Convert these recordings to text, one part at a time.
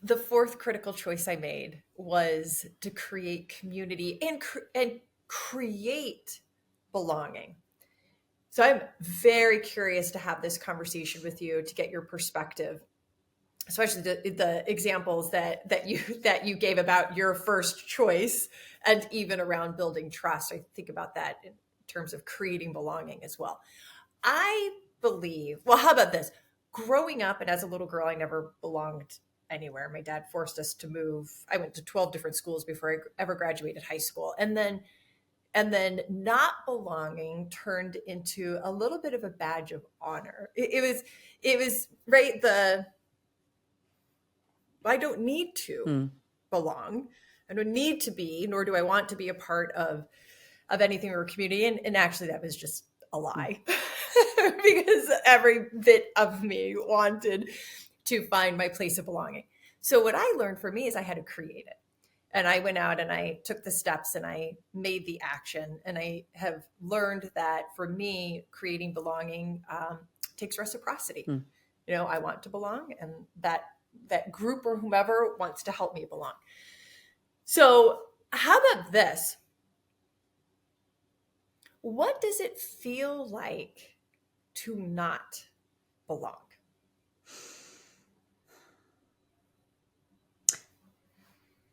the fourth critical choice I made was to create community and create belonging. So I'm very curious to have this conversation with you to get your perspective, especially the examples that you gave about your first choice, and even around building trust. I think about that in terms of creating belonging as well. I believe, well, how about this? Growing up and as a little girl, I never belonged anywhere. My dad forced us to move. I went to 12 different schools before I ever graduated high school. And then not belonging turned into a little bit of a badge of honor. It was right, the I don't need to Hmm. belong. I don't need to be, nor do I want to be a part of anything or community. And actually, that was just a lie because every bit of me wanted to find my place of belonging. So what I learned for me is I had to create it. And I went out and I took the steps and I made the action. And I have learned that for me, creating belonging takes reciprocity. Hmm. I want to belong, and that group or whomever wants to help me belong. So how about this? What does it feel like to not belong?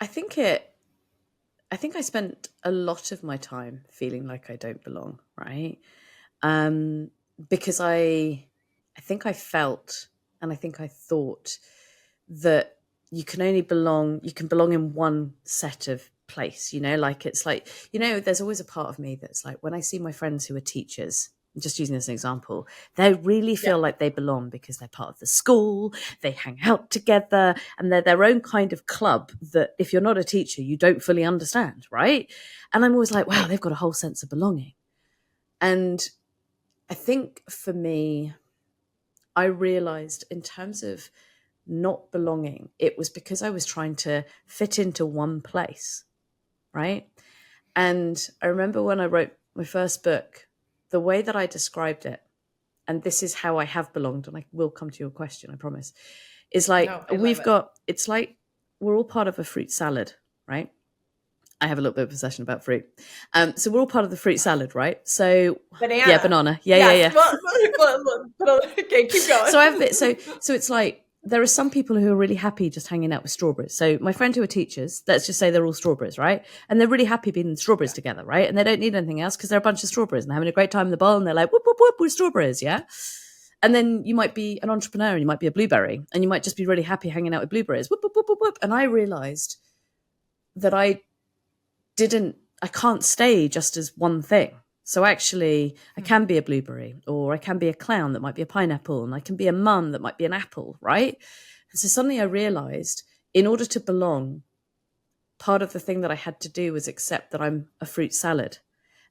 I think I spent a lot of my time feeling like I don't belong, right? Because I think I felt, and I think I thought that you can belong in one set of place, like it's like, there's always a part of me that's like, when I see my friends who are teachers, just using this as an example, they really Yeah. feel like they belong because they're part of the school, they hang out together, and they're their own kind of club that if you're not a teacher, you don't fully understand, right? And I'm always like, wow, they've got a whole sense of belonging. And I think for me, I realized in terms of not belonging, it was because I was trying to fit into one place, right? And I remember when I wrote my first book, the way that I described it, and this is how I have belonged, and I will come to your question, I promise, is like No, I love it. it's like we're all part of a fruit salad, right? I have a little bit of a possession about fruit. So we're all part of the fruit salad, right? So yeah, Banana. banana. Yeah, yeah, Yes. yeah. Okay, keep going. So it's like there are some people who are really happy just hanging out with strawberries. So my friend who are teachers, let's just say they're all strawberries, right? And they're really happy being strawberries Yeah. together, right? And they don't need anything else because they're a bunch of strawberries and they're having a great time in the bowl and they're like, whoop, whoop, whoop, we're strawberries, yeah? And then you might be an entrepreneur and you might be a blueberry and you might just be really happy hanging out with blueberries, whoop, whoop, whoop, whoop, whoop. And I realized that I can't stay just as one thing. So actually, I can be a blueberry, or I can be a clown that might be a pineapple, and I can be a mum that might be an apple, right? And so suddenly I realized in order to belong, part of the thing that I had to do was accept that I'm a fruit salad.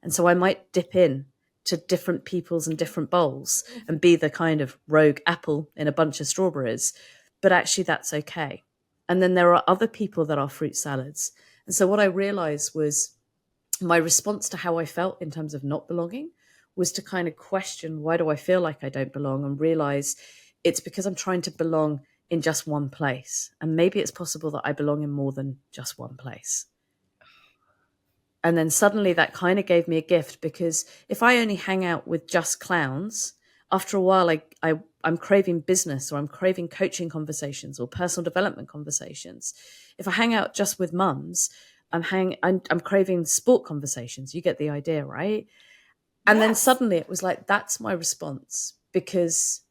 And so I might dip in to different peoples and different bowls and be the kind of rogue apple in a bunch of strawberries. But actually, that's okay. And then there are other people that are fruit salads. And so what I realized was my response to how I felt in terms of not belonging was to kind of question, why do I feel like I don't belong, and realize it's because I'm trying to belong in just one place. And maybe it's possible that I belong in more than just one place. And then suddenly that kind of gave me a gift, because if I only hang out with just clowns, after a while I'm craving business, or I'm craving coaching conversations or personal development conversations. If I hang out just with mums, I'm craving sport conversations. You get the idea, right? And then Yes. suddenly it was like, that's my response, because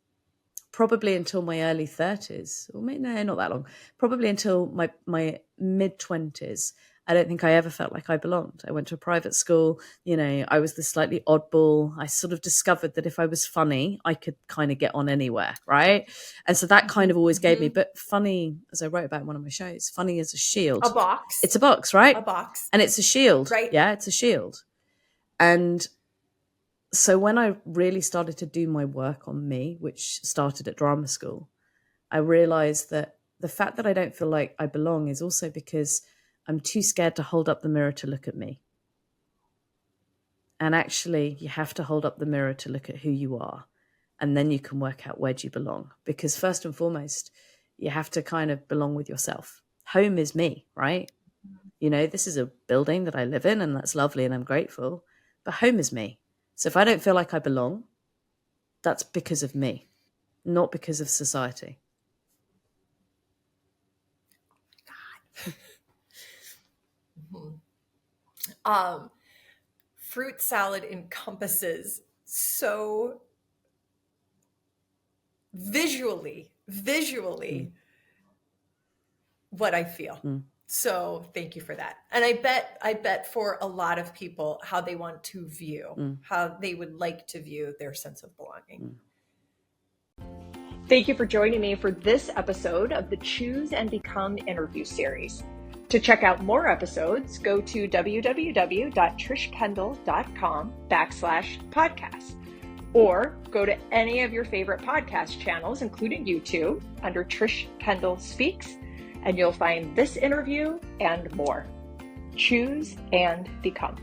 probably until my early 30s, or maybe, no, not that long, probably until my mid 20s, I don't think I ever felt like I belonged. I went to a private school, I was the slightly oddball. I sort of discovered that if I was funny, I could kind of get on anywhere, right? And so that kind of always gave me, but funny, as I wrote about in one of my shows, funny is a A shield. box. It's a box, right? A box. And it's a shield. Right. Yeah, it's a shield. And so when I really started to do my work on me, which started at drama school, I realized that the fact that I don't feel like I belong is also because I'm too scared to hold up the mirror to look at me. And actually, you have to hold up the mirror to look at who you are. And then you can work out where do you belong. Because first and foremost, You have to kind of belong with yourself. Home is me, right? You know, this is a building that I live in, and that's lovely, and I'm grateful. But home is me. So if I don't feel like I belong, that's because of me, not because of society. Fruit salad encompasses so visually what I feel. So thank you for that. And I bet for a lot of people how they want to view, how they would like to view their sense of belonging. Thank you for joining me for this episode of the Choose and Become interview series. To check out more episodes, go to www.trishkendall.com/podcast, or go to any of your favorite podcast channels, including YouTube, under Trish Kendall Speaks, and you'll find this interview and more. Choose and become.